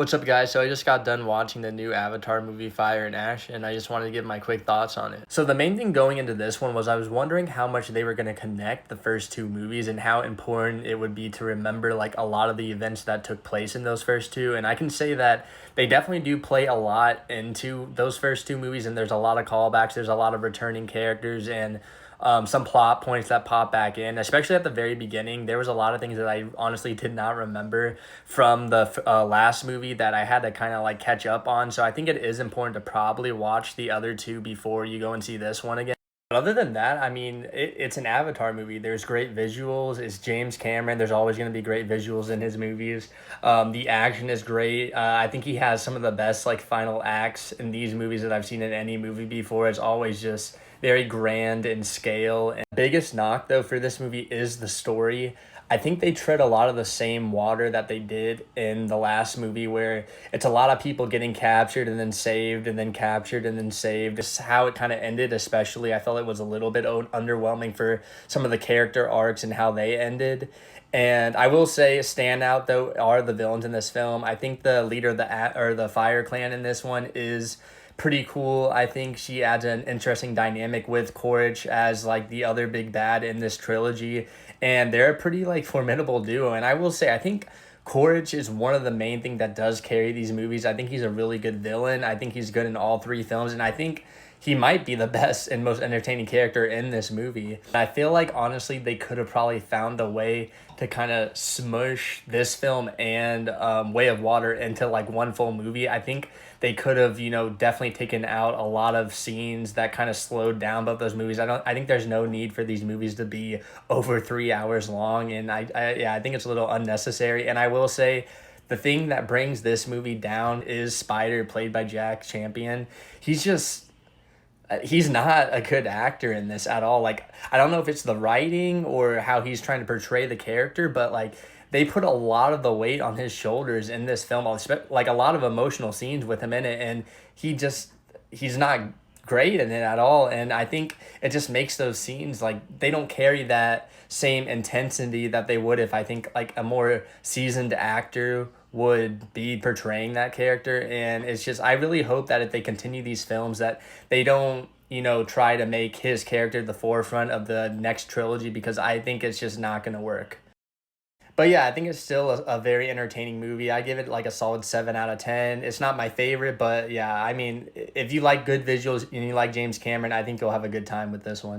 What's up, guys? So I just got done watching the new Avatar movie, Fire and Ash, and I just wanted to give my quick thoughts on it. So the main thing going into this one was I was wondering how much they were going to connect the first two movies and how important it would be to remember like a lot of the events that took place in those first two. And I can say that they definitely do play a lot into those first two movies, and there's a lot of callbacks, there's a lot of returning characters, and some plot points that pop back in, especially at the very beginning. There was a lot of things that I honestly did not remember from the last movie that I had to kind of like catch up on. So I think it is important to probably watch the other two before you go and see this one again. But other than that, I mean, it's an Avatar movie. There's great visuals. It's James Cameron. There's always going to be great visuals in his movies. The action is great. I think he has some of the best like final acts in these movies that I've seen in any movie before. It's always just very grand in scale. And biggest knock though for this movie is the story. I think they tread a lot of the same water that they did in the last movie, where it's a lot of people getting captured and then saved and then captured and then saved. Just how it kind of ended, especially, I felt it was a little bit underwhelming for some of the character arcs and how they ended. And I will say, a standout though are the villains in this film. I think the leader of the Fire Clan in this one is pretty cool. I think she adds an interesting dynamic with Quaritch as like the other big bad in this trilogy, and they're a pretty like formidable duo. And I will say, I think Quaritch is one of the main thing that does carry these movies. I think he's a really good villain. I think he's good in all three films, and I think he might be the best and most entertaining character in this movie. I feel like honestly they could have probably found a way to kind of smush this film and Way of Water into like one full movie. I think they could have, definitely taken out a lot of scenes that kind of slowed down both those movies. I think there's no need for these movies to be over 3 hours long, and I think it's a little unnecessary. And I will say, the thing that brings this movie down is Spider, played by Jack Champion. He's not a good actor in this at all. Like, I don't know if it's the writing or how he's trying to portray the character, but like they put a lot of the weight on his shoulders in this film. Like a lot of emotional scenes with him in it, and he's not great in it at all. And I think it just makes those scenes like they don't carry that same intensity that they would if I think like a more seasoned actor would be portraying that character. And it's just, I really hope that if they continue these films that they don't try to make his character the forefront of the next trilogy, because I think it's just not going to work. But yeah, I think it's still a very entertaining movie. I give it like a solid 7 out of 10. It's not my favorite, but yeah, I mean, if you like good visuals and you like James Cameron, I think you'll have a good time with this one.